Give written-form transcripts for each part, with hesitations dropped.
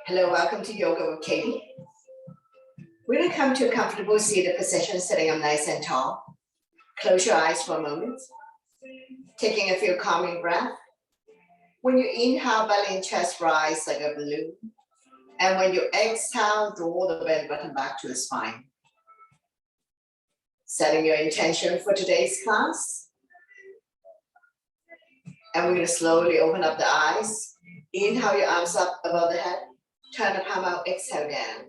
Hello, welcome to Yoga with Katie. We're going to come to a comfortable seated position, sitting up nice and tall. Close your eyes for a moment. Taking a few calming breaths. When you inhale, belly and chest rise like a balloon. And when you exhale, draw the belly button back to the spine. Setting your intention for today's class. And we're going to slowly open up the eyes. Inhale your arms up above the head. Turn the palm out, exhale down.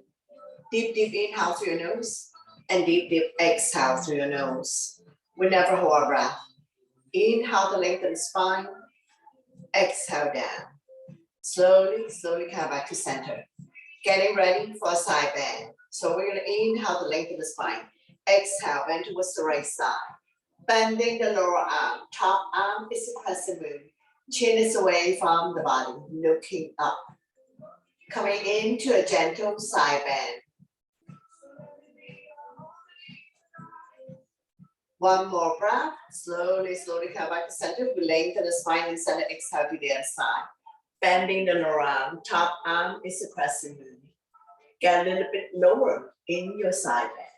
Deep inhale through your nose. And deep exhale through your nose. We never hold our breath. Inhale to lengthen the spine. Exhale down. Slowly come back to center. Getting ready for a side bend. So we're going to inhale to lengthen the spine. Exhale, bend towards the right side. Bending the lower arm. Top arm is a crescent moon. Chin is away from the body, looking up. Coming into a gentle side bend. One more breath. Slowly come back to center. We lengthen the spine and center. Exhale to the other side. Bending the lower arm. Top arm is a crescent moon. Get a little bit lower in your side bend.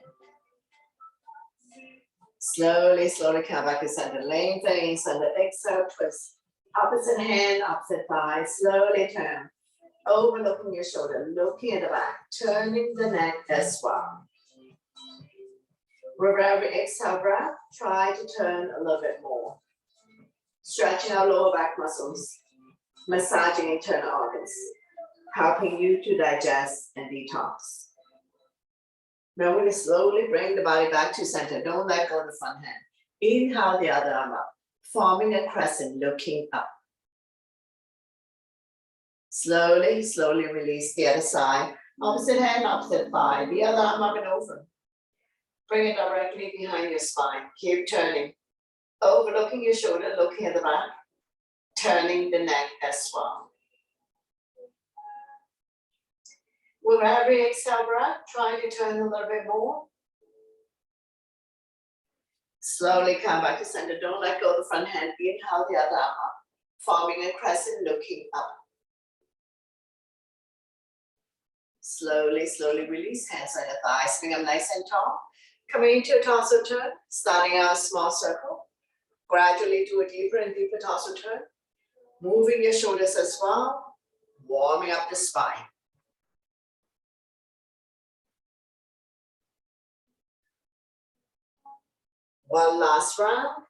Slowly come back to center. Lengthening center. Exhale, twist. Opposite hand, opposite thigh. Slowly turn. Overlooking your shoulder. Looking at the back. Turning the neck as well. With every exhale breath, try to turn a little bit more. Stretching our lower back muscles. Massaging internal organs. Helping you to digest and detox. Now we're going to slowly bring the body back to center. Don't let go of the front hand. Inhale the other arm up, forming a crescent, looking up. Slowly release the other side. Opposite hand, opposite thigh. The other arm up and over. Bring it directly behind your spine. Keep turning. Overlooking your shoulder, looking at the back. Turning the neck as well. With every exhale breath, try to turn a little bit more. Slowly come back to center. Don't let go of the front hand. Inhale the other arm up, forming a crescent, looking up. Slowly release, hands on the thighs, bring them nice and tall. Coming into a torso turn, starting out a small circle. Gradually to a deeper and deeper torso turn. Moving your shoulders as well, warming up the spine. One last round.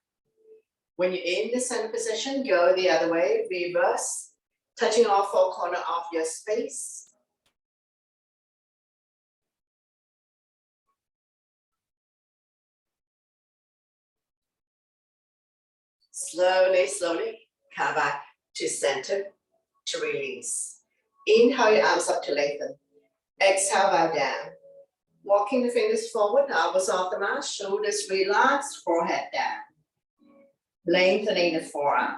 When you're in the center position, go the other way, reverse, touching off four corners of your space. Slowly, come back to center to release. Inhale your arms up to lengthen. Exhale, bow down. Walking the fingers forward, elbows off the mat, shoulders relaxed, forehead down. Lengthening the forearm.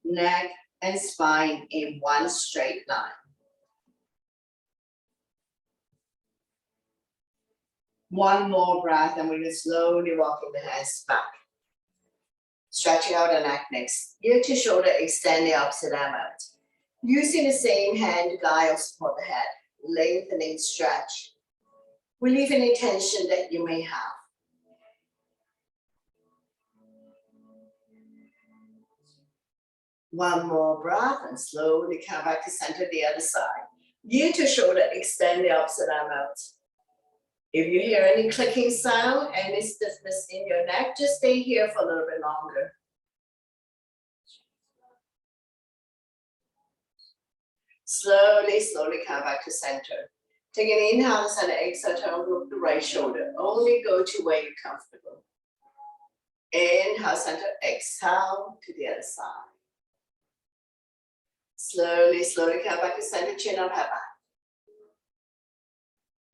Neck and spine in one straight line. One more breath and we're going to slowly walking the hands back. Stretching out the neck next. Ear to shoulder, extend the opposite arm out. Using the same hand to guide or support the head. Lengthening stretch. Relieve any tension that you may have. One more breath and slowly come back to center the other side. Ear to shoulder, extend the opposite arm out. If you hear any clicking sound and any stiffness in your neck, just stay here for a little bit longer. Slowly come back to center. Take an inhale, center, exhale, turn over the right shoulder. Only go to where you're comfortable. Inhale, center, exhale to the other side. Slowly come back to center, chin up, head back.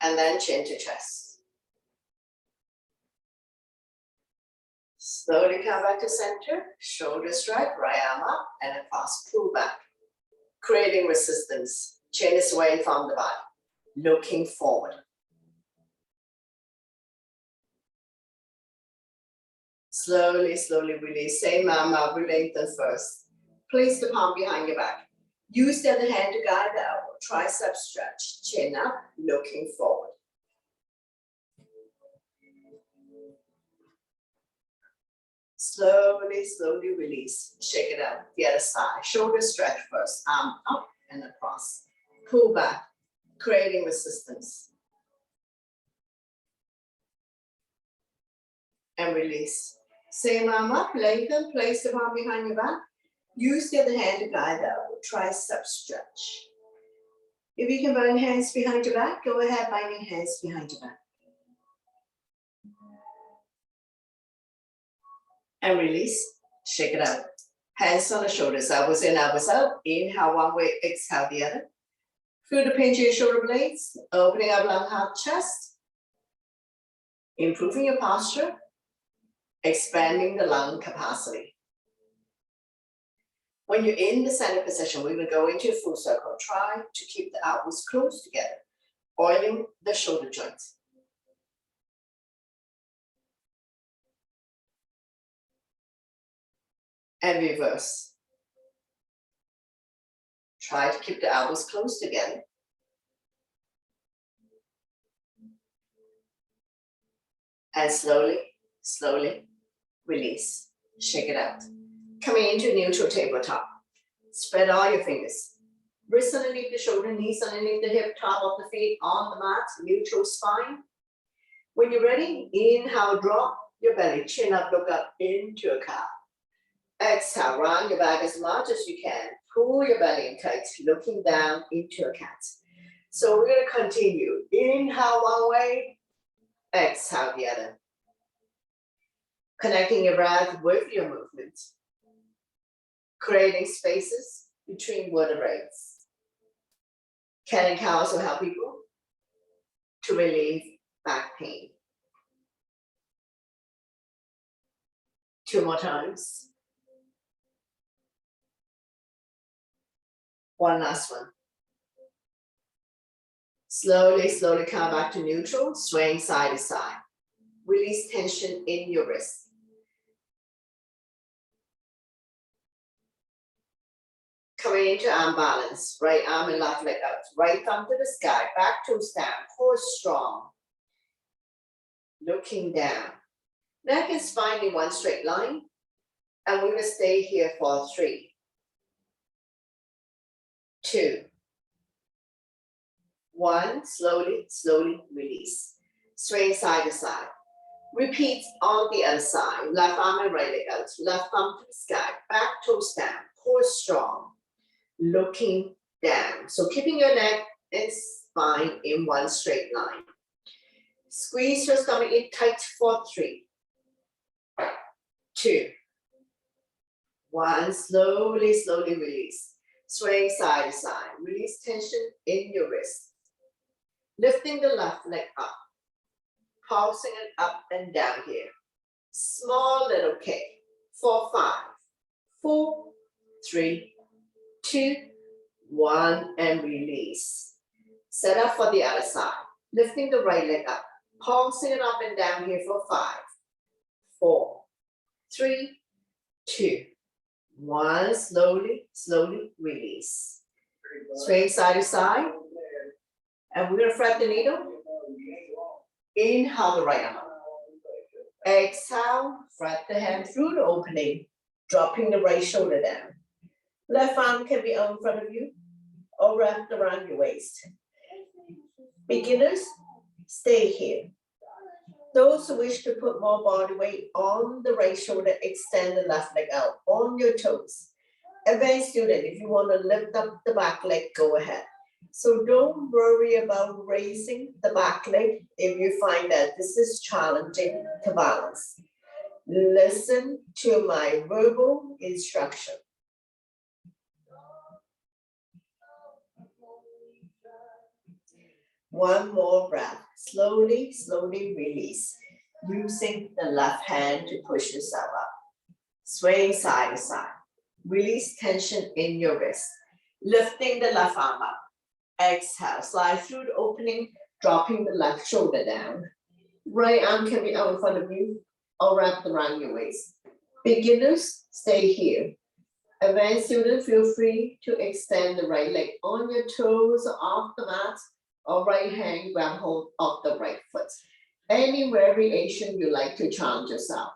And then chin to chest. Slowly come back to center, shoulders straight, right arm up and across, pull back. Creating resistance, chin is away from the body. Looking forward. Slowly release. Same arm up, lengthen first. Place the palm behind your back. Use the other hand to guide the elbow. Tricep stretch. Chin up, looking forward. Slowly, slowly release. Shake it out. The other side. Shoulder stretch first. Arm up and across. Pull back, creating resistance. And release. Same arm up, lengthen, place the palm behind your back. Use the other hand to guide the elbow. Tricep stretch. If you can bind hands behind your back, go ahead, binding hands behind your back. And release, shake it out. Hands on the shoulders, elbows in, elbows out. Inhale one way, exhale the other. Feel the pinch of your shoulder blades, opening up lung, heart, chest. Improving your posture, expanding the lung capacity. When you're in the center position, we're gonna go into a full circle. Try to keep the elbows close together, oiling the shoulder joints. And reverse. Try to keep the elbows close together. And slowly, slowly release. Shake it out. Coming into neutral tabletop. Spread all your fingers. Wrists underneath the shoulder, knees underneath the hip, top of the feet on the mat, neutral spine. When you're ready, inhale, drop your belly, chin up, look up into a cow. Exhale, round your back as much as you can. Pull your belly in tight, looking down into a cat. So we're going to continue. Inhale one way, exhale the other. Connecting your breath with your movement. Creating spaces between vertebrae. Cat and cow also help people to relieve back pain. 2 more times. One last one. Slowly, slowly come back to neutral, swaying side to side. Release tension in your wrist. Coming into arm balance, right arm and left leg out, right thumb to the sky, back toes down, core strong. Looking down. Neck and spine in one straight line, and we will stay here for 3, 2, 1, slowly, slowly release. Swing side to side. Repeat on the other side. Left arm and right leg out. Left thumb to the sky. Back toes down. Core strong. Looking down. So keeping your neck and spine in one straight line. Squeeze your stomach in tight for 3, 2, 1. Slowly, slowly release. Swing side to side. Release tension in your wrist. Lifting the left leg up. Pulsing it up and down here. Small little kick for 5, 4, 3, 2, 1, and release. Set up for the other side. Lifting the right leg up. Pulsing it up and down here for 5, 4, 3, 2, 1. Slowly, slowly release. Swing side to side. And we're going to fret the needle. Inhale the right arm up. Exhale, fret the hand through the opening, dropping the right shoulder down. Left arm can be out in front of you or wrapped around your waist. Beginners, stay here. Those who wish to put more body weight on the right shoulder, extend the left leg out on your toes. Advanced student, if you want to lift up the back leg, go ahead. So don't worry about raising the back leg if you find that this is challenging to balance. Listen to my verbal instruction. One more breath. Slowly, slowly release. Using the left hand to push yourself up. Swaying side to side. Release tension in your wrist. Lifting the left arm up. Exhale, slide through the opening, dropping the left shoulder down. Right arm can be out in front of you or wrapped around your waist. Beginners, stay here. Advanced student, feel free to extend the right leg on your toes off the mat, or right hand grab hold of the right foot. Any variation you like to challenge yourself.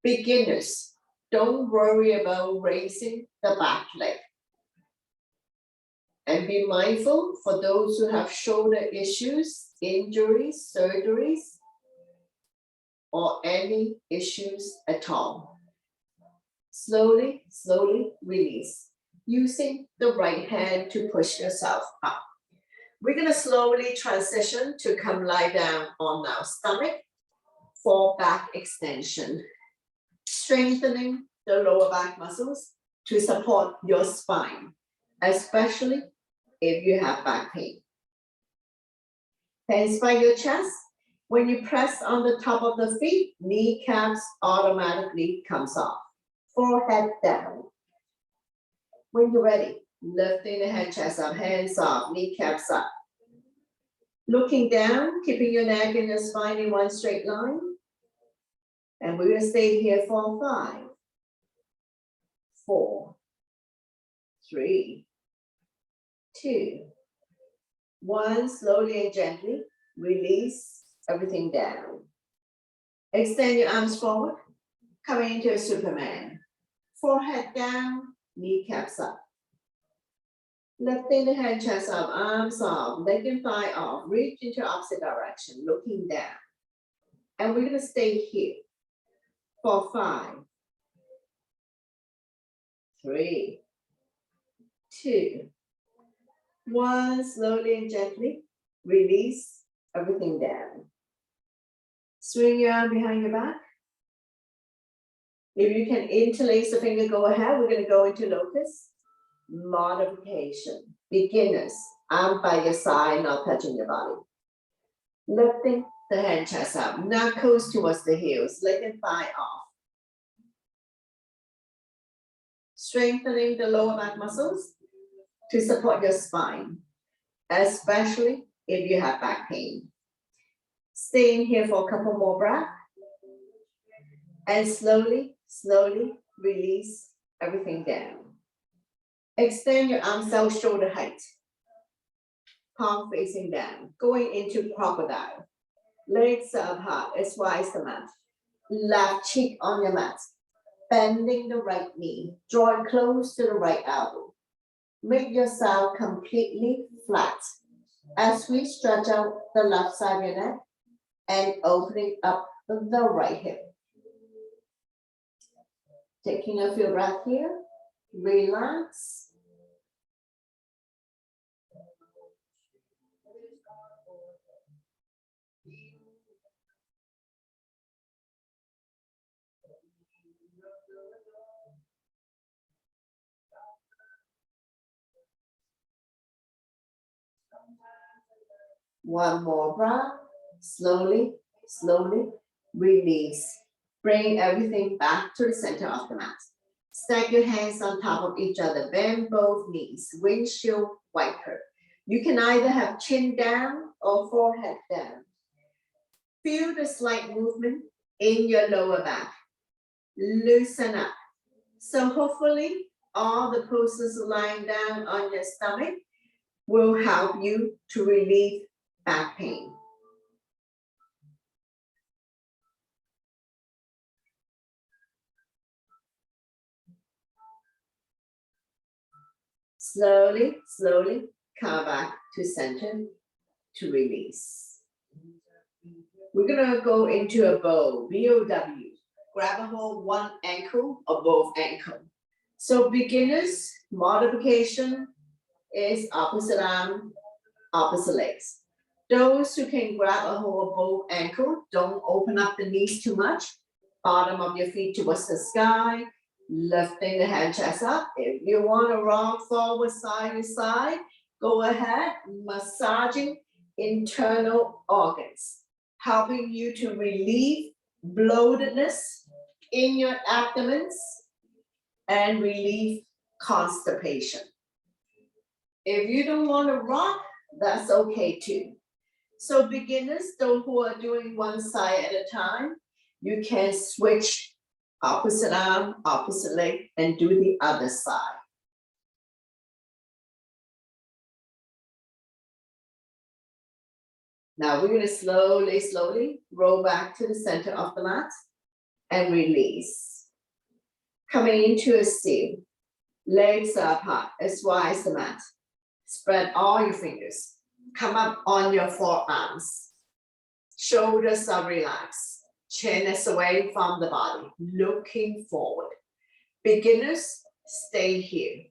Beginners, don't worry about raising the back leg. And be mindful for those who have shoulder issues, injuries, surgeries, or any issues at all. Slowly, slowly release, using the right hand to push yourself up. We're going to slowly transition to come lie down on our stomach for back extension, strengthening the lower back muscles to support your spine, especially if you have back pain. Hands by your chest. When you press on the top of the feet, kneecaps automatically comes off. Forehead down. When you're ready, lifting the head, chest up, hands up, kneecaps up. Looking down, keeping your neck and your spine in one straight line. And we're going to stay here for 5, 4, 3, 2, 1. Slowly and gently release everything down. Extend your arms forward, coming into a Superman. Forehead down, kneecaps up. Lifting the head, chest up, arms off, leg and thigh off, reach into opposite direction, looking down. And we're going to stay here for 5, 3, 2, 1. Slowly and gently release everything down. Swing your arm behind your back. If you can interlace the finger, go ahead. We're going to go into locust. Modification. Beginners, arm by your side, not touching your body. Lifting the hand, chest up, knuckles towards the heels, leg and thigh off. Strengthening the lower back muscles to support your spine, especially if you have back pain. Staying here for a couple more breaths. And slowly, slowly release everything down. Extend your arms out shoulder height. Palm facing down. Going into crocodile. Legs up high as wide as the mat. Left cheek on your mat. Bending the right knee. Draw it close to the right elbow. Make yourself completely flat as we stretch out the left side of your neck and opening up the right hip. Taking a few breaths here. Relax. One more breath. Slowly, slowly release. Bring everything back to the center of the mat. Stack your hands on top of each other. Bend both knees. Windshield wiper. You can either have chin down or forehead down. Feel the slight movement in your lower back. Loosen up. So hopefully all the poses lying down on your stomach will help you to relieve back pain. Slowly, slowly come back to center to release. We're gonna go into a bow, B-O-W. Grab a hold one ankle or both ankle. So beginners, modification is opposite arm, opposite legs. Those who can grab a hold of both ankles, don't open up the knees too much. Bottom of your feet towards the sky, lifting the hand chest up. If you want to rock forward side to side, go ahead, massaging internal organs, helping you to relieve bloatedness in your abdomens and relieve constipation. If you don't want to rock, that's okay too. So beginners, those who are doing one side at a time, you can switch Opposite arm, opposite leg, and do the other side. Now we're gonna slowly, slowly roll back to the center of the mat and release. Coming into a seal. Legs are apart, as wide as the mat. Spread all your fingers. Come up on your forearms. Shoulders are relaxed. Chin is away from the body, looking forward. Beginners, stay here.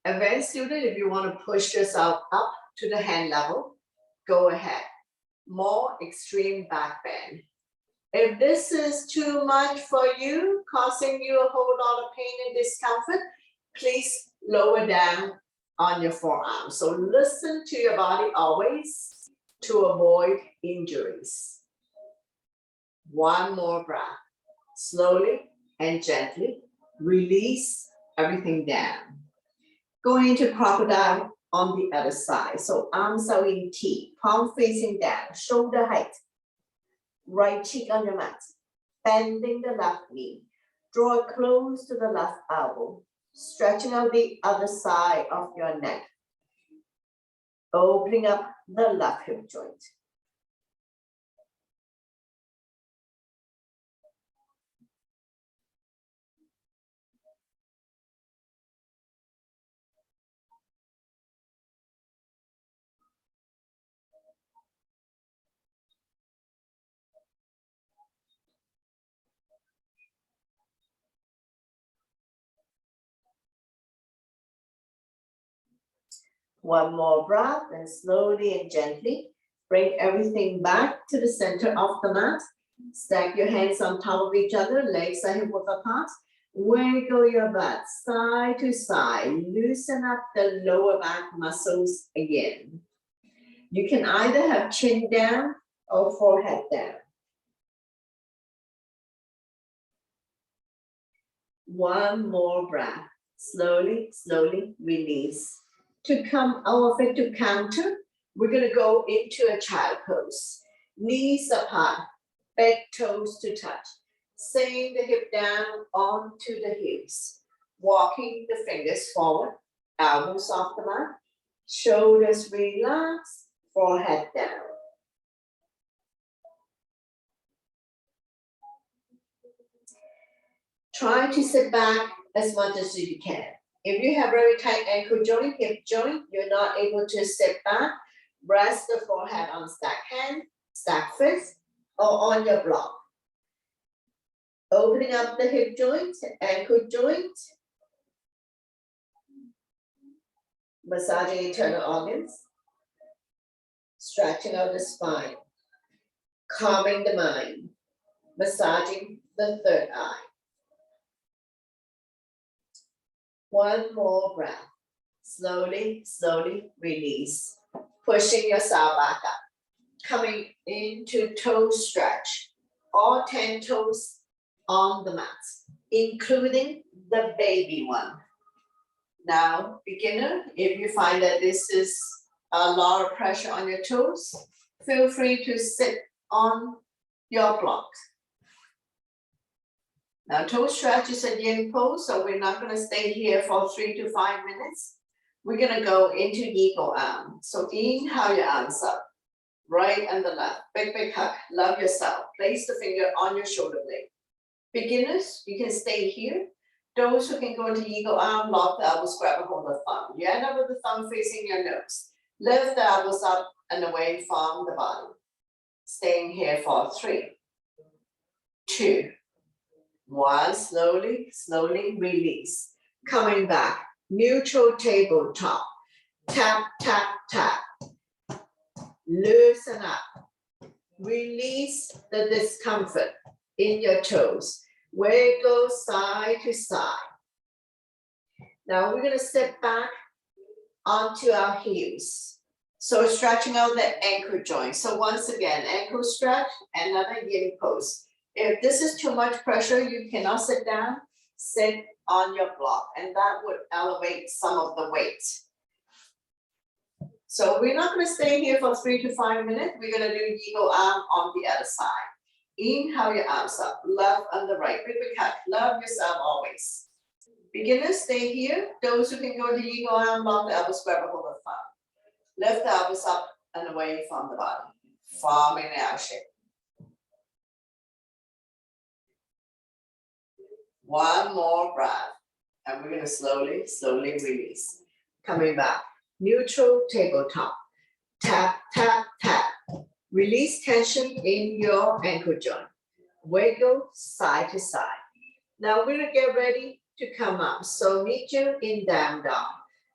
Advanced student, if you want to push yourself up to the hand level, go ahead. More extreme back bend. If this is too much for you, causing you a whole lot of pain and discomfort, please lower down on your forearm. So listen to your body always to avoid injuries. One more breath. Slowly and gently release everything down. Going into crocodile on the other side. So arms are in T, palm facing down, shoulder height. Right cheek on your mat. Bending the left knee. Draw close to the left elbow. Stretching out the other side of your neck. Opening up the left hip joint. One more breath and slowly and gently bring everything back to the center of the mat. Stack your hands on top of each other, legs are hip width apart. Wiggle your butt side to side. Loosen up the lower back muscles again. You can either have chin down or forehead down. One more breath. Slowly, slowly release. To come out of it to counter, we're going to go into a child pose. Knees apart, big toes to touch. Sink the hip down onto the heels. Walking the fingers forward, elbows off the mat. Shoulders relax, forehead down. Try to sit back as much as you can. If you have very tight ankle joint, hip joint, you're not able to sit back, rest the forehead on stack hand, stack fist, or on your block. Opening up the hip joint, ankle joint, massaging internal organs, stretching out the spine, calming the mind, massaging the third eye. One more breath. Slowly, slowly release. Pushing yourself back up. Coming into toe stretch. All 10 toes on the mat, including the baby one. Now, beginner, if you find that this is a lot of pressure on your toes, feel free to sit on your block. Now, toe stretch is a yin pose, so we're not going to stay here for 3 to 5 minutes. We're going to go into eagle arm. So inhale your arms up, right and the left. Big, big hug. Love yourself. Place the finger on your shoulder blade. Beginners, you can stay here. Those who can go into eagle arm, lock the elbows, grab a hold of the thumb. You end up with the thumb facing your nose. Lift the elbows up and away from the body. Staying here for 3, 2, 1, slowly, slowly release. Coming back, neutral tabletop. Tap, tap, tap. Loosen up. Release the discomfort in your toes. Wiggle side to side. Now we're going to step back onto our heels. So stretching out the ankle joint. So once again, ankle stretch, another yin pose. If this is too much pressure, you cannot sit down, sit on your block, and that would elevate some of the weight. So we're not going to stay here for 3 to 5 minutes. We're going to do eagle arm on the other side. Inhale your arms up, left and the right. Quick cut. Love yourself always. Beginners, stay here. Those who can go to yin or yang, long the elbows, grab a hold of the thumb. Lift the elbows up and away from the body. Forming an L shape. One more breath. And we're going to slowly, slowly release. Coming back. Neutral tabletop. Tap, tap, tap. Release tension in your ankle joint. Wiggle side to side. Now we're going to get ready to come up. So meet you in down dog.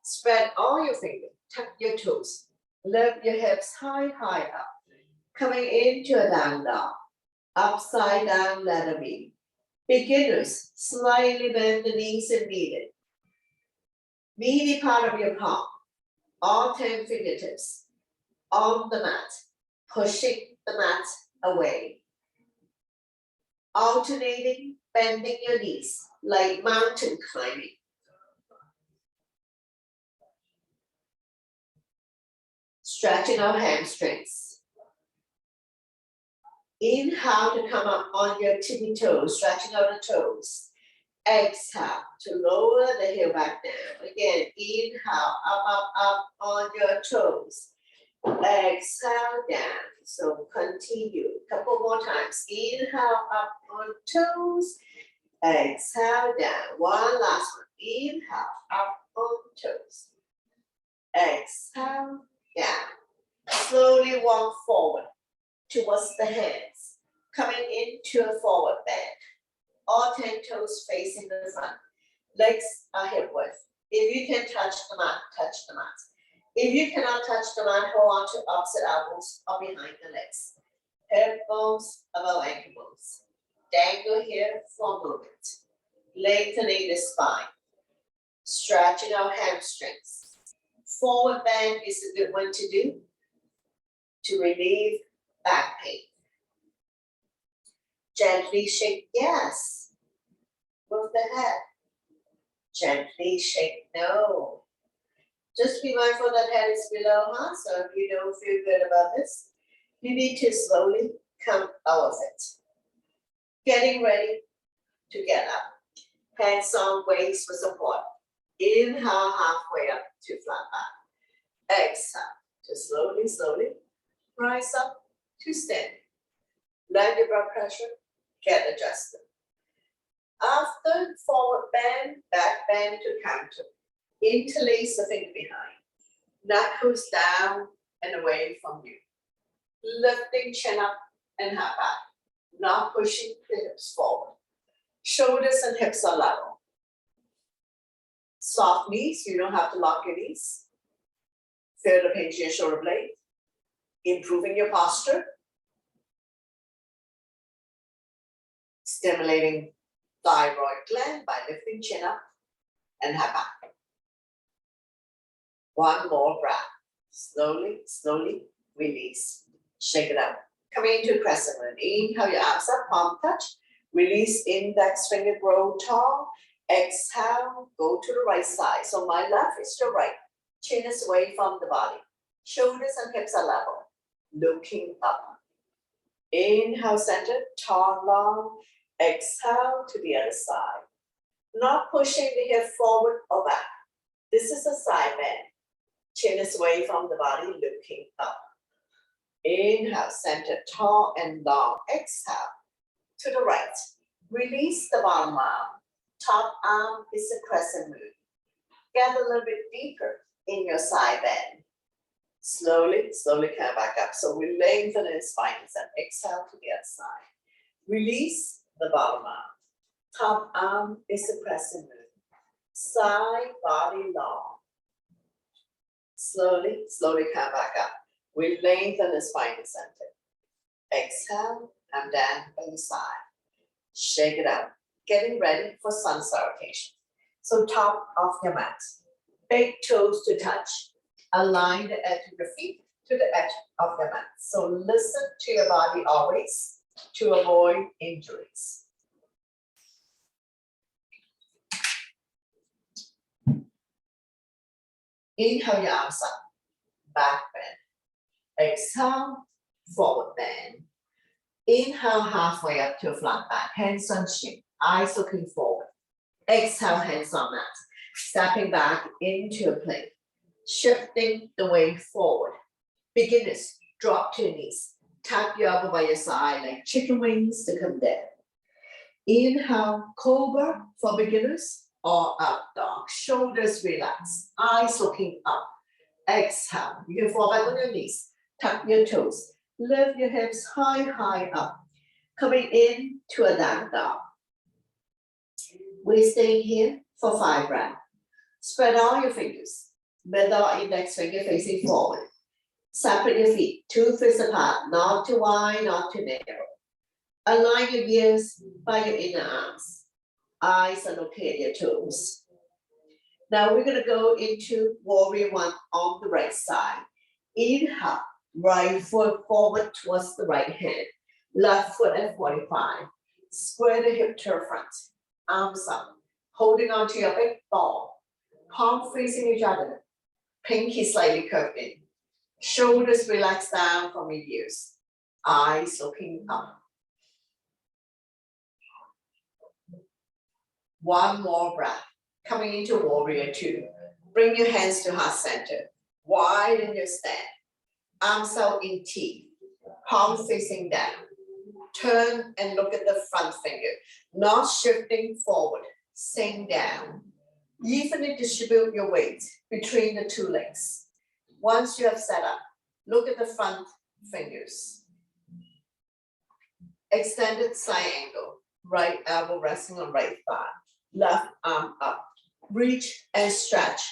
Spread all your fingers. Tuck your toes. Lift your hips high, high up. Coming into a down dog. Upside down ladder beam. Beginners, slightly bend the knees and beat it. Meaty part of your palm. All 10 fingertips on the mat. Pushing the mat away. Alternating, bending your knees like mountain climbing. Stretching our hamstrings. Inhale to come up on your tippy toes, stretching out the toes. Exhale to lower the heel back down. Again, inhale, up on your toes. Exhale down. So continue. Couple more times. Inhale up on toes. Exhale down. One last one. Inhale up on toes. Exhale down. Slowly walk forward towards the hands. Coming into a forward bend. All 10 toes facing the front. Legs are hip width. If you can touch the mat, touch the mat. If you cannot touch the mat, hold on to opposite elbows or behind the legs. Hip bones above ankle bones. Dangle here for movement. Lengthening the spine. Stretching our hamstrings. Forward bend is a good one to do to relieve back pain. Gently shake yes. Move the head. Gently shake no. Just be mindful that head is below, huh? So if you don't feel good about this, you need to slowly come out of it. Getting ready to get up. Hands on waist for support. Inhale halfway up to flat back. Exhale to slowly, slowly rise up to stand. Let your blood pressure get adjusted. After forward bend, back bend to counter. Interlace the finger behind. Knuckles down and away from you. Lifting chin up and head back. Not pushing the hips forward. Shoulders and hips are level. Soft knees, you don't have to lock your knees. Feel the pinch in your shoulder blade. Improving your posture. Stimulating thyroid gland by lifting chin up and head back. One more breath. Slowly, slowly release. Shake it out. Coming into crescent moon. Inhale your arms up, palm touch. Release index finger, grow tall. Exhale, go to the right side. So my left is to right. Chin is away from the body. Shoulders and hips are level. Looking up. Inhale, center, tall, long. Exhale to the other side. Not pushing the hip forward or back. This is a side bend. Chin is away from the body, looking up. Inhale, center, tall and long. Exhale to the right. Release the bottom arm. Top arm is a crescent moon. Get a little bit deeper in your side bend. Slowly, slowly come back up. So we lengthen the spine and exhale to the other side. Release the bottom arm. Top arm is a crescent moon. Side body long. Slowly, slowly come back up. We lengthen the spine center. Exhale and down on the side. Shake it out. Getting ready for sun salutation. So top of your mat. Big toes to touch. Align the edge of your feet to the edge of your mat. So listen to your body always to avoid injuries. Inhale your arms up, back bend. Exhale, forward bend. Inhale halfway up to a flat back, hands on chin, eyes looking forward. Exhale, hands on mat. Stepping back into a plank, shifting the weight forward. Beginners, drop to your knees. Tap your elbow by your side like chicken wings to come down. Inhale, cobra for beginners or up dog. Shoulders relax, eyes looking up. Exhale, you can fall back on your knees. Tap your toes. Lift your hips high up. Coming in to a down dog. We're staying here for 5 breaths. Spread all your fingers. Middle index finger facing forward. Separate your feet, 2 fists apart, not too wide, not too narrow. Align your ears by your inner arms. Eyes are located at your toes. Now we're gonna go into warrior 1 on the right side. Inhale, right foot forward towards the right hand. Left foot at 45. Square the hip to the front. Arms up, holding onto your big ball. Palm facing each other. Pinky slightly curved in. Shoulders relax down from your ears. Eyes looking up. One more breath. Coming into warrior 2. Bring your hands to heart center. Widen your stand. Arms out in T. Palm facing down. Turn and look at the front finger. Not shifting forward. Sink down. Evenly distribute your weight between the 2 legs. Once you have set up, look at the front fingers. Extended side angle. Right elbow resting on right thigh. Left arm up. Reach and stretch.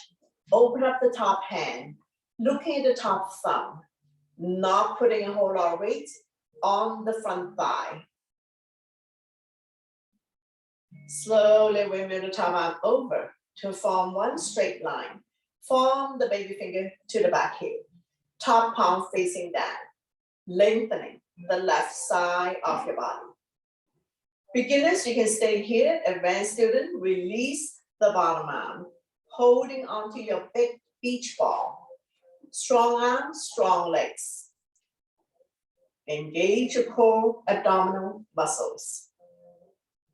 Open up the top hand. Looking at the top thumb. Not putting a whole lot of weight on the front thigh. Slowly windmill the top arm over to form one straight line. Form the baby finger to the back hip. Top palm facing down. Lengthening the left side of your body. Beginners, you can stay here. Advanced student, release the bottom arm. Holding onto your big beach ball. Strong arms, strong legs. Engage your core abdominal muscles.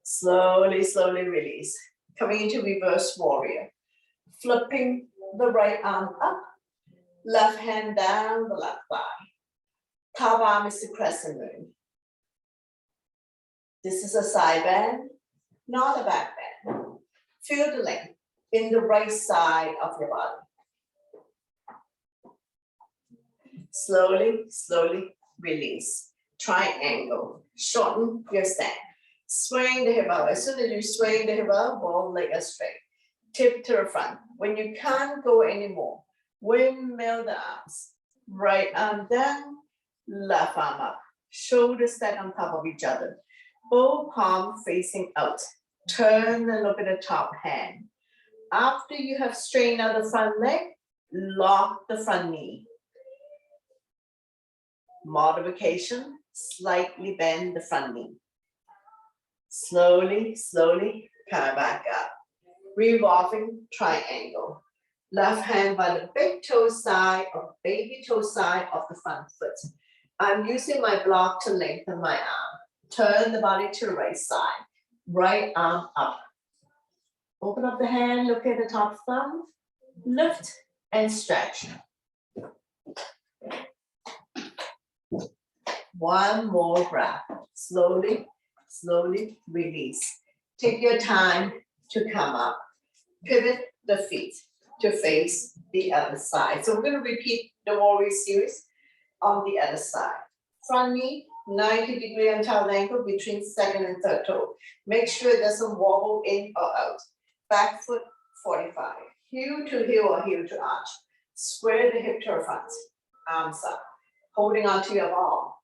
Slowly release. Coming into reverse warrior. Flipping the right arm up. Left hand down the left thigh. Top arm is the crescent moon. This is a side bend, not a back bend. Feel the length in the right side of your body. Slowly release. Triangle. Shorten your stand. Swing the hip out. As soon as you swing the hip out, ball leg is straight. Tip to the front. When you can't go anymore, windmill the arms. Right arm down, left arm up. Shoulders stack on top of each other. Both palms facing out. Turn and look at the top hand. After you have straightened out the front leg, lock the front knee. Modification, slightly bend the front knee. Slowly come back up. Revolving triangle. Left hand by the big toe side or baby toe side of the front foot. I'm using my block to lengthen my arm. Turn the body to the right side. Right arm up. Open up the hand, look at the top thumb. Lift and stretch. One more breath. Slowly release. Take your time to come up. Pivot the feet to face the other side. So we're going to repeat the warrior series on the other side. Front knee, 90-degree untitled ankle between second and third toe. Make sure it doesn't wobble in or out. Back foot, 45. Heel to heel or heel to arch. Square the hip to the front. Arms up. Holding onto your ball.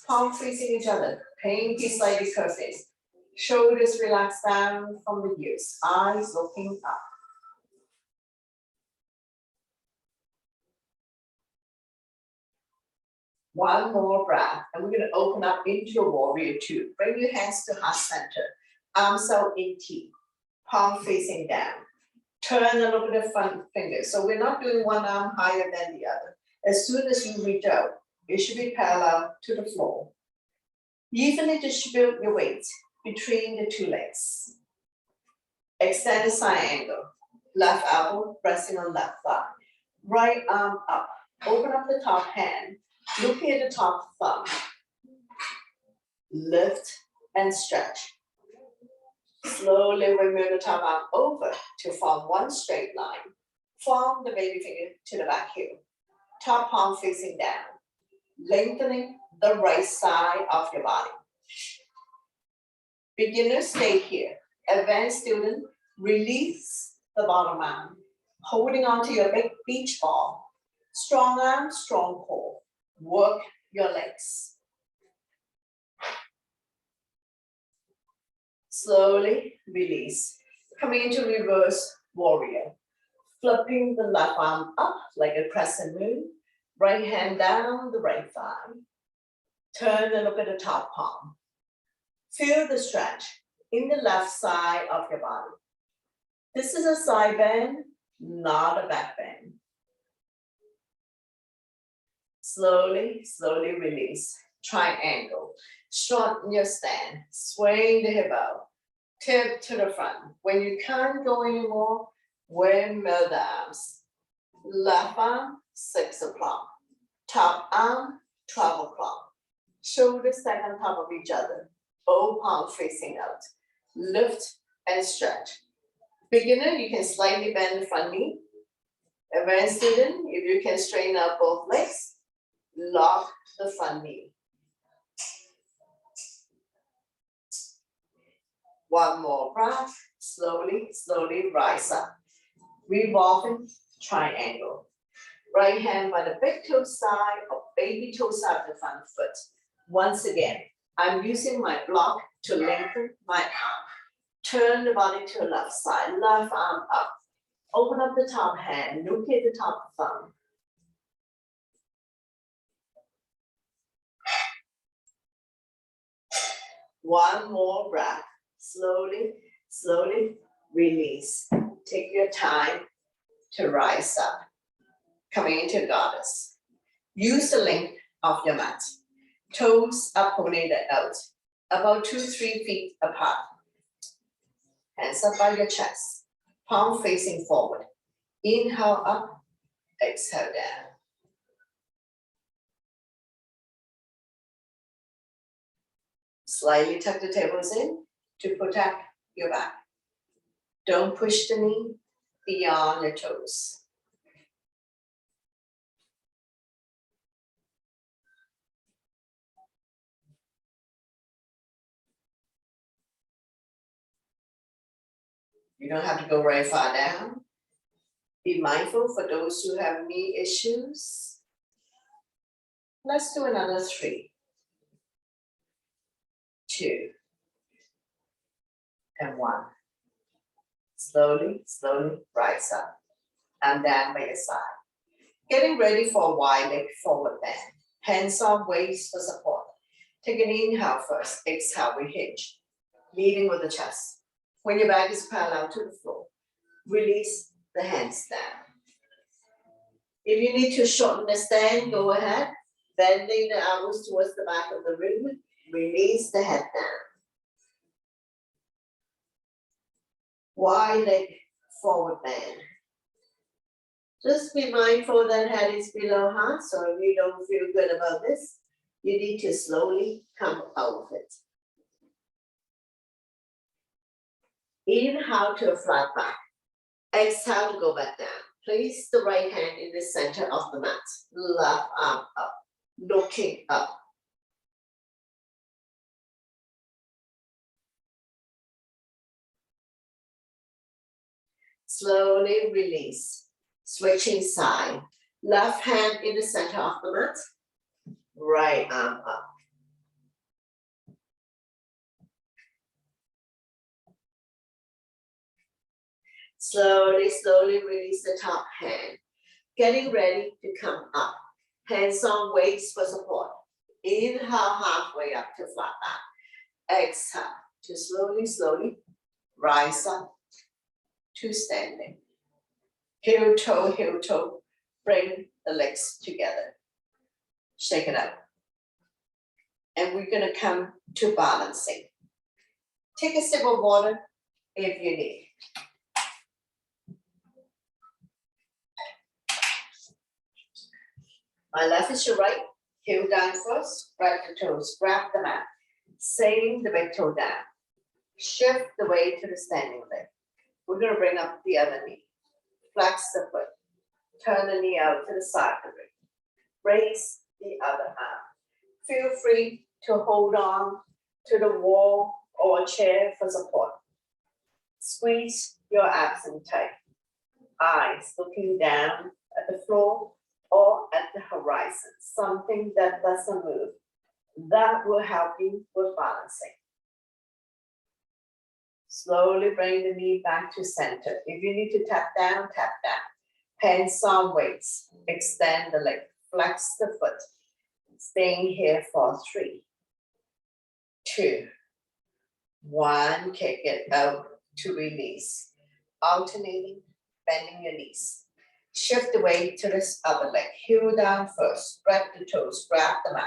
Palm facing each other. Pinky slightly curved face. Shoulders relax down from the ears. Eyes looking up. One more breath, and we're going to open up into a warrior 2. Bring your hands to heart center. Arms out in T. Palm facing down. Turn and look at the front fingers. So we're not doing one arm higher than the other. As soon as you reach out, it should be parallel to the floor. Evenly distribute your weight between the two legs. Extend the side angle. Left elbow resting on left thigh. Right arm up. Open up the top hand. Look at the top thumb. Lift and stretch. Slowly remove the top arm over to form one straight line. Form the baby finger to the back heel. Top palm facing down. Lengthening the right side of your body. Beginner stay here. Advanced student, release the bottom arm. Holding onto your big beach ball. Strong arm, strong core. Work your legs. Slowly release. Coming into reverse warrior. Flipping the left arm up like a crescent moon. Right hand down the right thigh. Turn and look at the top palm. Feel the stretch in the left side of your body. This is a side bend, not a back bend. Slowly, slowly release. Triangle. Shorten your stand. Swing the hip out. Tip to the front. When you can't go anymore, windmill the arms. Left arm, 6 o'clock. Top arm, 12 o'clock. Shoulders stack on top of each other. Both palms facing out. Lift and stretch. Beginner, you can slightly bend the front knee. Advanced student, if you can straighten out both legs, lock the front knee. One more breath. Slowly, slowly rise up. Revolving triangle. Right hand by the big toe side or baby toe side of the front foot. Once again, I'm using my block to lengthen my arm. Turn the body to the left side, left arm up. Open up the top hand, look at the top thumb. One more breath. Slowly, slowly release. Take your time to rise up. Coming into goddess. Use the length of your mat. Toes are pointed out, about 2-3 feet apart. Hands up by your chest. Palm facing forward. Inhale up, exhale down. Slightly tuck the tables in to protect your back. Don't push the knee beyond your toes. You don't have to go very far down. Be mindful for those who have knee issues. Let's do another 3, 2, and 1. Slowly, slowly rise up and down by your side. Getting ready for a wide leg forward bend. Hands on waist for support. Take an inhale first. Exhale, we hinge. Leading with the chest. When your back is parallel to the floor, release the hands down. If you need to shorten the stand, go ahead. Bending the elbows towards the back of the room. Release the head down. Wide leg forward bend. Just be mindful that head is below heart, so if you don't feel good about this, you need to slowly come out of it. Inhale to a flat back. Exhale to go back down. Place the right hand in the center of the mat. Left arm up, looking up. Slowly release. Switching side. Left hand in the center of the mat. Right arm up. Slowly, slowly release the top hand. Getting ready to come up. Hands on waist for support. Inhale halfway up to flat back. Exhale to slowly, slowly rise up to standing. Heel toe, bring the legs together. Shake it up. And we're gonna come to balancing. Take a sip of water if you need. My left is your right, heel down first, spread the toes, grab the mat, same the big toe down. Shift the weight to the standing leg. We're gonna bring up the other knee. Flex the foot, turn the knee out to the side of it. Raise the other arm. Feel free to hold on to the wall or a chair for support. Squeeze your abs in tight. Eyes looking down at the floor or at the horizon, something that doesn't move. That will help you with balancing. Slowly bring the knee back to center. If you need to tap down, tap down. Hands on weights. Extend the leg. Flex the foot. Staying here for 3, 2, 1. Kick it out to release. Alternating, bending your knees. Shift the weight to this other leg. Heel down first. Spread the toes. Grab the mat.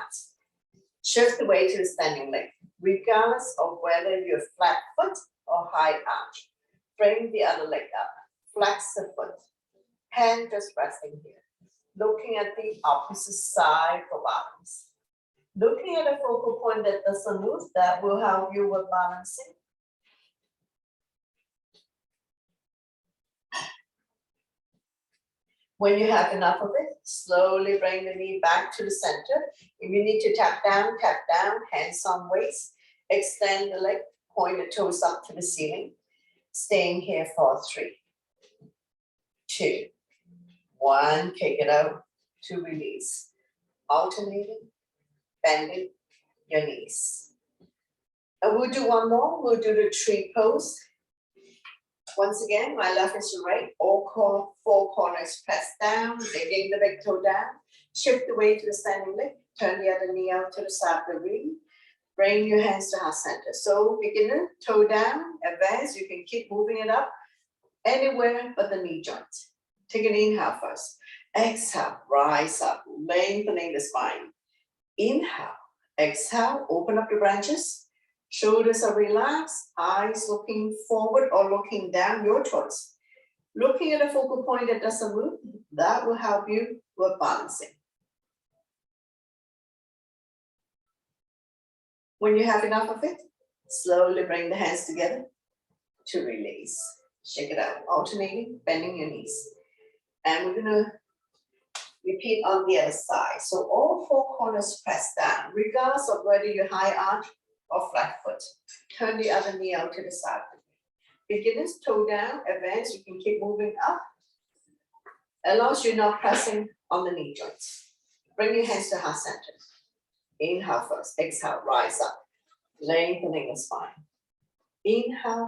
Shift the weight to the standing leg. Regardless of whether you're flat foot or high arch. Bring the other leg up. Flex the foot. Hand just resting here. Looking at the opposite side for balance. Looking at a focal point that doesn't move, that will help you with balancing. When you have enough of it, slowly bring the knee back to the center. If you need to tap down, hands on waist. Extend the leg, point the toes up to the ceiling. Staying here for 3, 2, 1. Kick it out to release. Alternating, bending your knees. And we'll do one more. We'll do the tree pose. Once again, my left is your right. All 4 corners press down, digging the big toe down. Shift the weight to the standing leg. Turn the other knee out to the side of the ring. Bring your hands to heart center. So beginner, toe down, advance. You can keep moving it up anywhere but the knee joint. Take an inhale first. Exhale, rise up, lengthening the spine. Inhale, exhale, open up the branches. Shoulders are relaxed, eyes looking forward or looking down, your choice. Looking at a focal point that doesn't move, that will help you with balancing. When you have enough of it, slowly bring the hands together to release. Shake it out, alternating, bending your knees. And we're gonna repeat on the other side. So all 4 corners press down, regardless of whether you're high arch or flat foot. Turn the other knee out to the side. Beginners, toe down, advance, you can keep moving up. As long as you're not pressing on the knee joints. Bring your hands to heart center. Inhale first, exhale, rise up. Lengthening the spine. Inhale,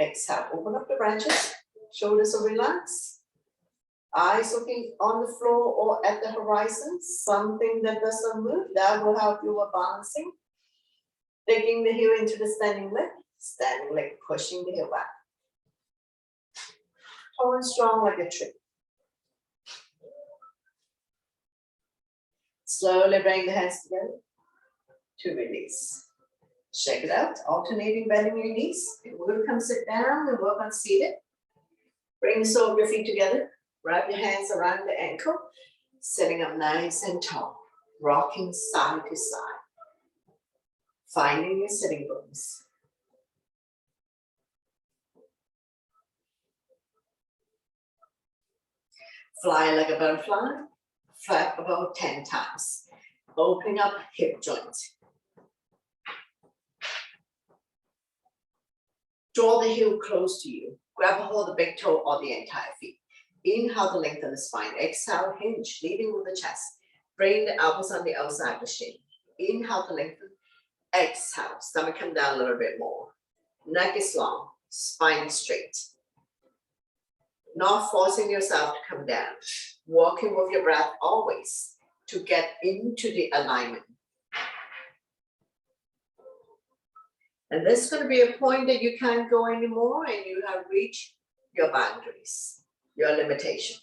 exhale, open up the branches. Shoulders are relaxed. Eyes looking on the floor or at the horizon. Something that doesn't move, that will help you with balancing. Taking the heel into the standing leg, pushing the heel back. Tall and strong like a tree. Slowly bring the hands together to release. Shake it out, alternating, bending your knees. And we're gonna come sit down and work on seated. Bring the sole of your feet together. Wrap your hands around the ankle. Sitting up nice and tall. Rocking side to side. Finding your sitting bones. Fly like a butterfly, flap about 10 times. Opening up hip joint. Draw the heel close to you. Grab a hold of the big toe or the entire feet. Inhale to lengthen the spine. Exhale, hinge, leading with the chest. Bring the elbows on the outside of the shin. Inhale to lengthen. Exhale, stomach come down a little bit more. Neck is long, spine is straight. Not forcing yourself to come down. Walking with your breath always to get into the alignment. And this is going to be a point that you can't go anymore and you have reached your boundaries, your limitation.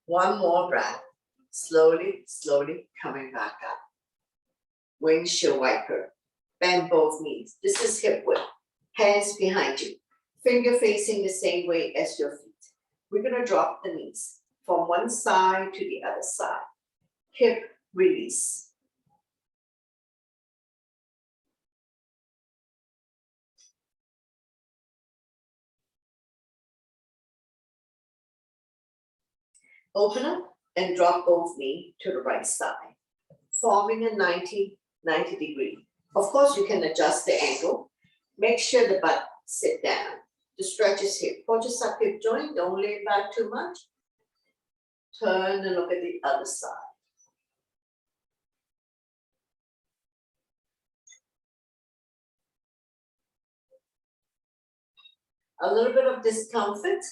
One more breath. Slowly, slowly coming back up. Windshield wiper. Bend both knees. This is hip width. Hands behind you. Finger facing the same way as your feet. We're gonna drop the knees from one side to the other side. Hip release. Open up and drop both knees to the right side, forming a 90 degree. Of course, you can adjust the angle. Make sure the butt sit down. The stretch is hip. Purchase up hip joint, don't lean back too much. Turn and look at the other side. A little bit of discomfort.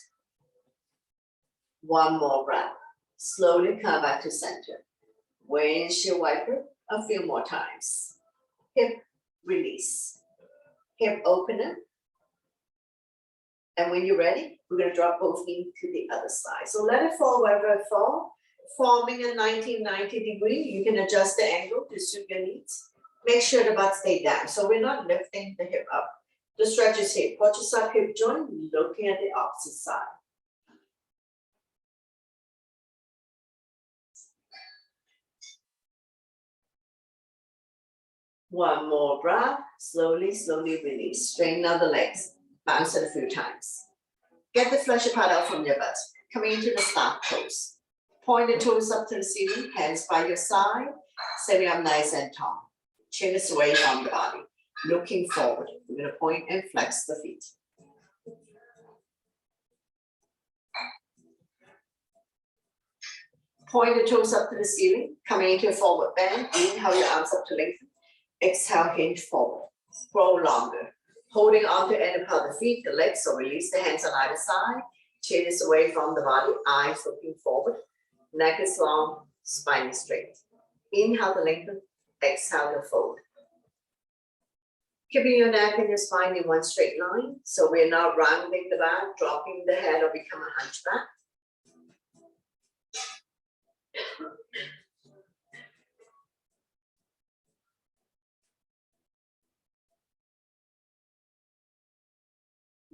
One more breath. Slowly come back to center. Windshield wiper a few more times. Hip release. Hip opener. And when you're ready, we're going to drop both knees to the other side. So let it fall wherever it falls, forming a 90 degree. You can adjust the angle to suit your needs. Make sure the butt stay down. So we're not lifting the hip up. The stretch is hip. Purchase up hip joint, looking at the opposite side. One more breath. Slowly, slowly release. Straighten out the legs. Bounce it a few times. Get the fleshy part out from your butt. Coming into the start pose. Point the toes up to the ceiling, hands by your side. Sitting up nice and tall. Chin is away from the body. Looking forward. We're going to point and flex the feet. Point the toes up to the ceiling. Coming into a forward bend. Inhale your arms up to lengthen. Exhale, hinge forward. Grow longer. Holding on to end of the feet, the legs, so release the hands on either side. Chin is away from the body, eyes looking forward. Neck is long, spine is straight. Inhale to lengthen, exhale to fold. Keeping your neck and your spine in one straight line. So we're not rounding the back, dropping the head or become a hunchback.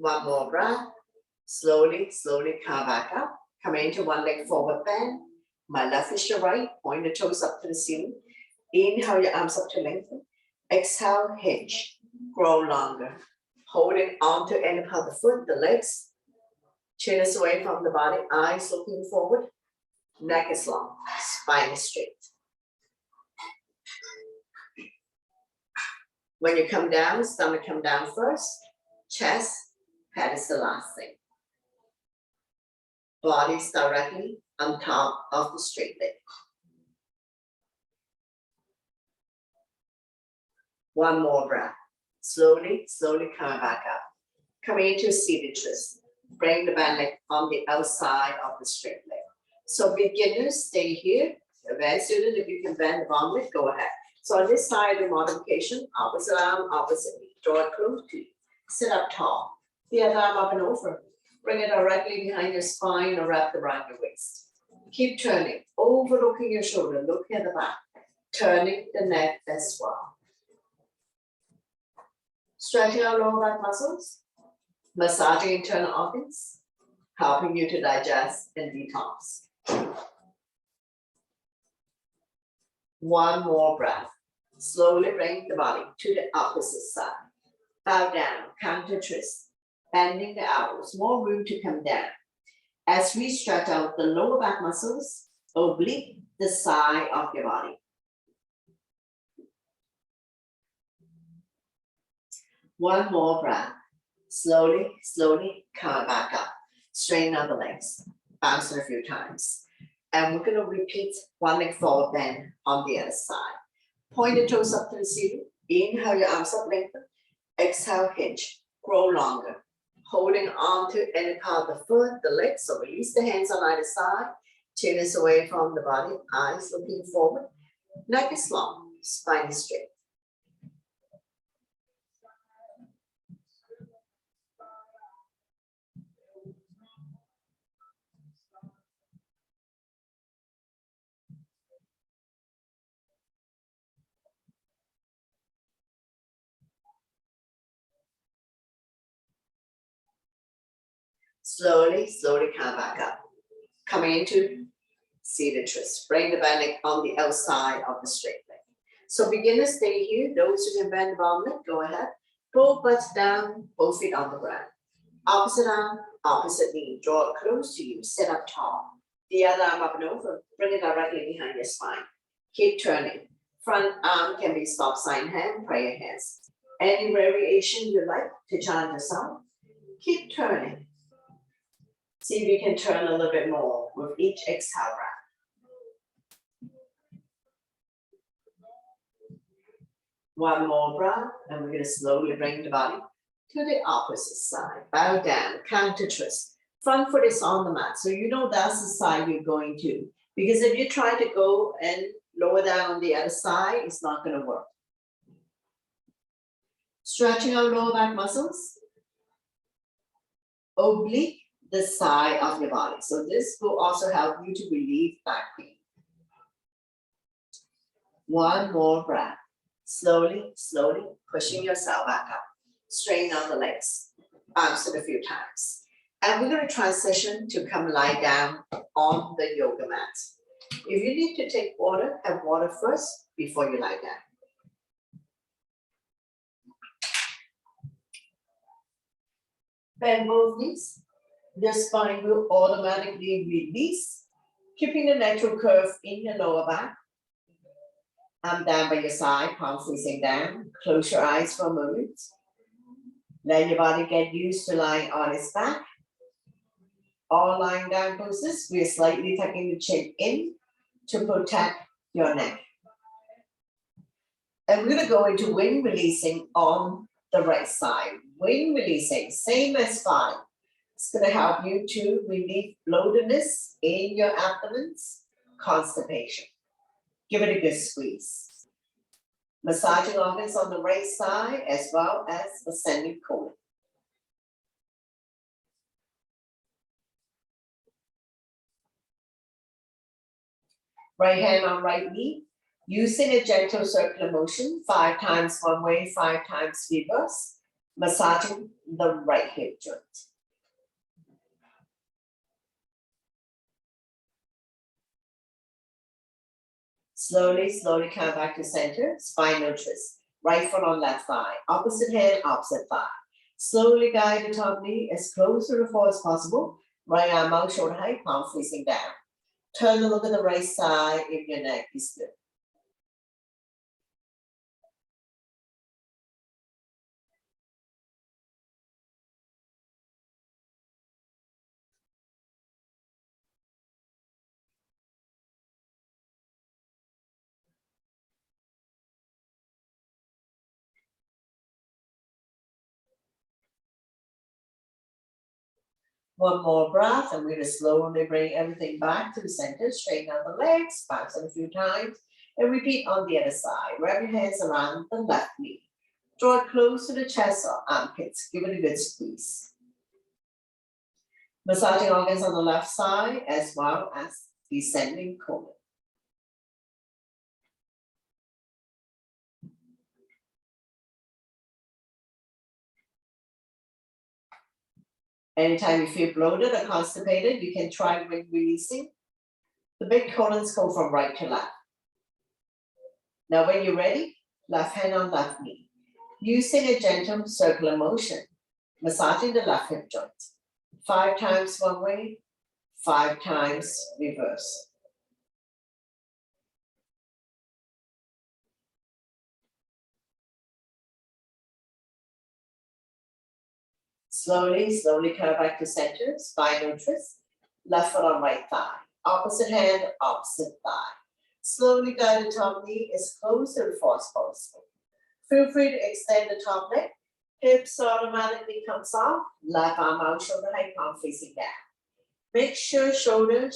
One more breath. Slowly, slowly come back up. Come into one leg forward bend. My left is your right. Point the toes up to the ceiling. Inhale your arms up to lengthen. Exhale, hinge. Grow longer. Holding on to end of the foot, the legs. Chin is away from the body. Eyes looking forward. Neck is long. Spine is straight. When you come down, stomach come down first. Chest, head is the last thing. Body's directly on top of the straight leg. One more breath. Slowly, slowly coming back up. Coming into a seated twist. Bring the band leg on the outside of the straight leg. So beginners, stay here. Advanced student, if you can bend the bottom leg, go ahead. So on this side, the modification, opposite arm, opposite knee. Draw it close to you. Sit up tall. The other arm up and over. Bring it directly behind your spine or wrap around your waist. Keep turning, overlooking your shoulder, looking at the back. Turning the neck as well. Stretching our lower back muscles. Massaging internal organs. Helping you to digest and detox. One more breath. Slowly bring the body to the opposite side. Bow down, counter twist. Bending the elbows, more room to come down. As we stretch out the lower back muscles, oblique the side of your body. One more breath. Slowly, slowly come back up. Straighten out the legs. Bounce it a few times. And we're going to repeat one leg forward bend on the other side. Point the toes up to the ceiling. Inhale your arms up, lengthen. Exhale, hinge. Grow longer. Holding on to any part of the foot, the legs, so release the hands on either side. Chin is away from the body, eyes looking forward. Neck is long, spine is straight. Slowly, slowly come back up. Coming into seated twist. Bring the back leg on the outside of the straight leg. So beginners stay here. Those who can bend the bottom leg, go ahead. Both butts down, both feet on the ground. Opposite arm, opposite knee. Draw it close to you. Sit up tall. The other arm up and over. Bring it directly behind your spine. Keep turning. Front arm can be stop sign hand, prayer hands. Any variation you like to challenge yourself. Keep turning. See if you can turn a little bit more with each exhale breath. One more breath, and we're going to slowly bring the body to the opposite side. Bow down, counter twist. Front foot is on the mat, so you know that's the side you're going to. Because if you try to go and lower down on the other side, it's not going to work. Stretching our lower back muscles. Oblique the side of your body. So this will also help you to relieve back pain. One more breath. Slowly, slowly pushing yourself back up. Straighten out the legs. Bounce it a few times. And we're going to transition to come lie down on the yoga mat. If you need to take water, have water first before you lie down. Bend both knees. Your spine will automatically release, keeping the natural curve in your lower back. Arm down by your side, palm facing down. Close your eyes for a moment. Let your body get used to lying on its back. All lying down poses, we are slightly tucking the chin in to protect your neck. And we're going to go into wing releasing on the right side. Wing releasing, same as 5. It's going to help you to relieve bloatedness in your abdomens, constipation. Give it a good squeeze. Massaging organs on the right side as well as ascending colon. Right hand on right knee, using a gentle circular motion, 5 times one way, 5 times reverse, massaging the right hip joint. Slowly, slowly come back to center, spinal twist. Right foot on left thigh, opposite hand, opposite thigh. Slowly guide the top knee as close to the floor as possible. Right arm out, shoulder height, palm facing down. Turn and look at the right side if your neck is good. One more breath, and we're going to slowly bring everything back to the center. Straighten out the legs, bounce it a few times, and repeat on the other side. Wrap your hands around the left knee. Draw it close to the chest or armpits. Give it a good squeeze. Massaging organs on the left side as well as descending colon. Anytime you feel bloated or constipated, you can try wing releasing. The big colons go from right to left. Now when you're ready, left hand on left knee. Using a gentle circular motion, massaging the left hip joint. 5 times one way, 5 times reverse. Slowly, slowly come back to center, spinal twist, left foot on right thigh. Opposite hand, opposite thigh. Slowly guide the top knee as close to the floor as possible. Feel free to extend the top leg. Hips automatically comes off. Left arm out, shoulder height, palm facing down. Make sure shoulder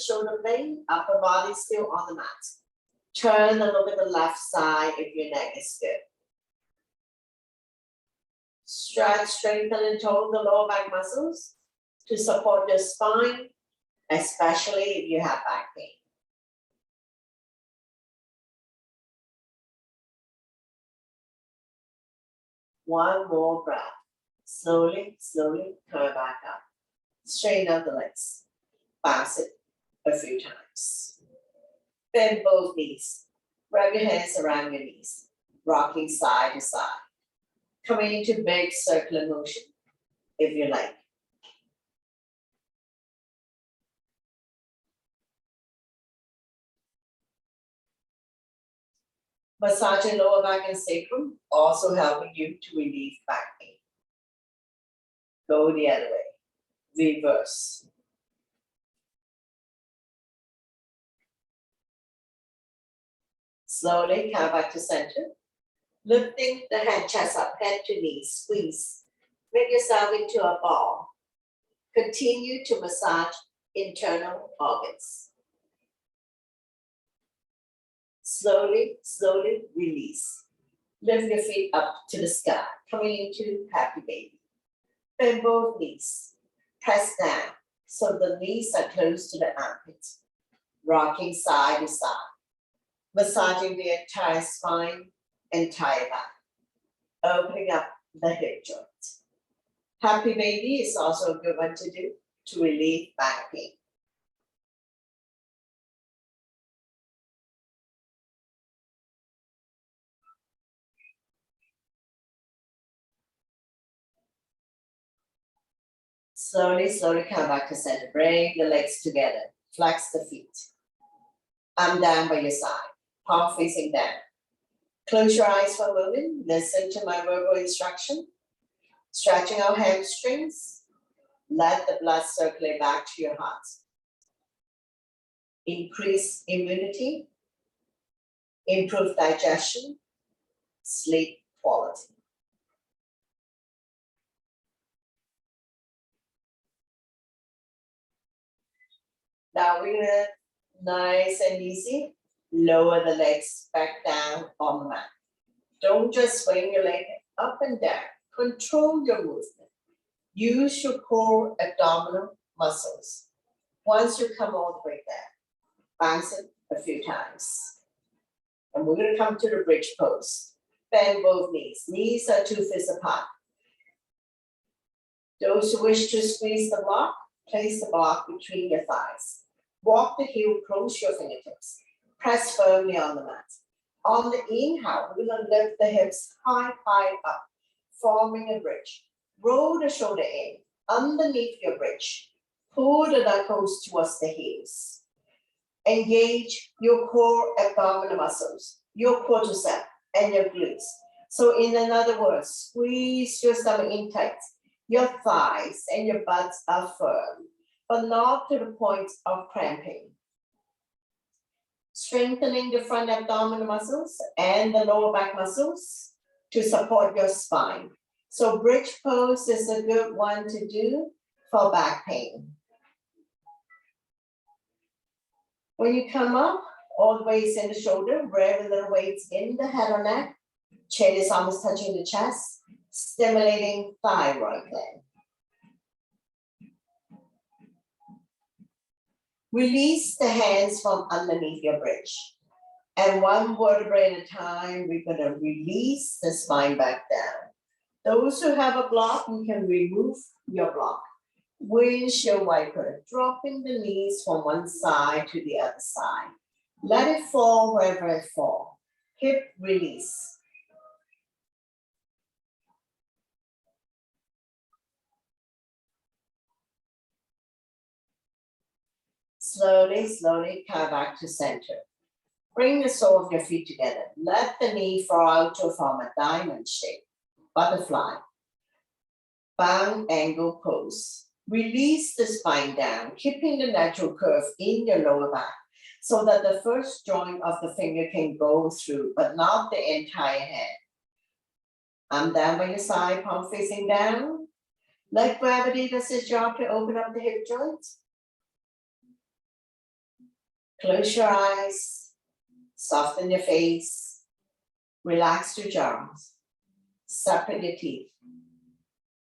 blade, upper body still on the mat. Turn and look at the left side if your neck is good. Stretch, strengthen, and tone the lower back muscles to support your spine, especially if you have back pain. One more breath. Slowly, slowly come back up. Straighten out the legs. Bounce it a few times. Bend both knees. Wrap your hands around your knees. Rocking side to side. Coming into big circular motion, if you like. Massaging lower back and sacrum, also helping you to relieve back pain. Go the other way, reverse. Slowly come back to center. Lifting the head, chest up, head to knee, squeeze. Make yourself into a ball. Continue to massage internal organs. Slowly, slowly release. Lift your feet up to the sky, coming into happy baby. Bend both knees. Press down so the knees are close to the armpits. Rocking side to side. Massaging the entire spine, entire back. Opening up the hip joint. Happy baby is also a good one to do to relieve back pain. Slowly, slowly come back to center. Bring the legs together. Flex the feet. Arm down by your side. Palm facing down. Close your eyes for a moment. Listen to my verbal instruction. Stretching our hamstrings. Let the blood circulate back to your heart. Increase immunity. Improve digestion. Sleep quality. Now we're gonna, nice and easy, lower the legs back down on the mat. Don't just swing your leg up and down. Control your movement. Use your core abdominal muscles. Once you come all the way down, bounce it a few times. And we're gonna come to the bridge pose. Bend both knees. Knees are 2 fists apart. Those who wish to squeeze the block, place the block between your thighs. Walk the heel, close your fingertips. Press firmly on the mat. On the inhale, we're gonna lift the hips high, high up, forming a bridge. Roll the shoulder in, underneath your bridge. Pull the knuckles towards the heels. Engage your core abdominal muscles, your quadricep and your glutes. So in other words, squeeze your stomach in tight. Your thighs and your butts are firm, but not to the point of cramping. Strengthening the front abdominal muscles and the lower back muscles to support your spine. So bridge pose is a good one to do for back pain. When you come up, all the weights in the shoulder, very little weights in the head or neck. Chin is almost touching the chest, stimulating thyroid gland. Release the hands from underneath your bridge. And one vertebrae at a time, we're gonna release the spine back down. Those who have a block, you can remove your block. Windshield wiper, dropping the knees from one side to the other side. Let it fall wherever it falls. Hip release. Slowly, slowly come back to center. Bring the sole of your feet together. Let the knee fall out to form a diamond shape, butterfly. Bound angle pose. Release the spine down, keeping the natural curve in your lower back so that the first joint of the finger can go through, but not the entire head. Arm down by your side, palm facing down. Let gravity does its job to open up the hip joints. Close your eyes, soften your face, relax your jaws, separate your teeth.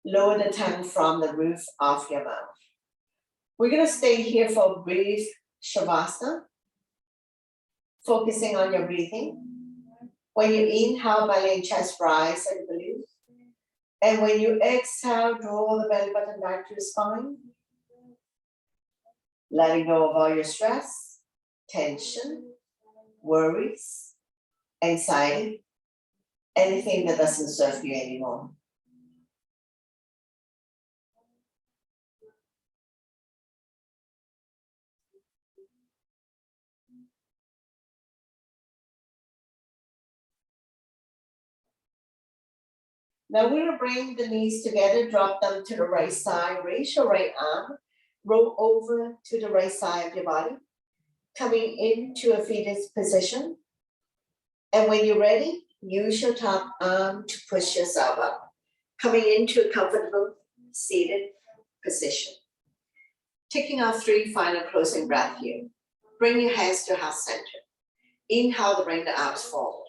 Lower the tongue from the roof of your mouth. We're gonna stay here for a brief Shavasana, focusing on your breathing. When you inhale, belly and chest rise and balloon. And when you exhale, draw the belly button back to the spine. letting go of all your stress, tension, worries, anxiety, anything that doesn't serve you anymore. Now we're gonna bring the knees together, drop them to the right side, raise your right arm, roll over to the right side of your body, coming into a fetus position. And when you're ready, use your top arm to push yourself up, coming into a comfortable seated position. Taking our 3 final closing breath here. Bring your hands to heart center. Inhale to bring the arms forward.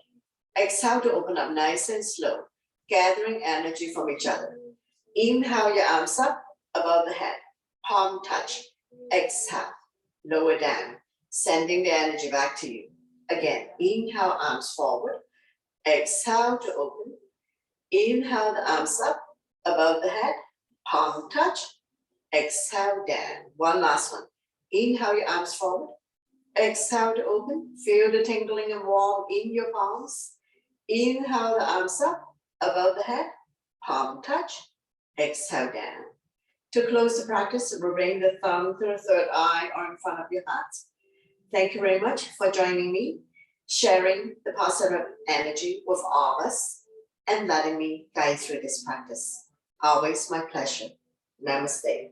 Exhale to open up nice and slow, gathering energy from each other. Inhale your arms up above the head, palm touch. Exhale, lower down, sending the energy back to you. Again, inhale, arms forward. Exhale to open. Inhale the arms up above the head, palm touch. Exhale down. One last one. Inhale your arms forward. Exhale to open. Feel the tingling and warm in your palms. Inhale the arms up above the head, palm touch. Exhale down. To close the practice, we'll bring the thumb to the third eye or in front of your heart. Thank you very much for joining me, sharing the positive energy with all of us, and letting me guide through this practice. Always my pleasure. Namaste.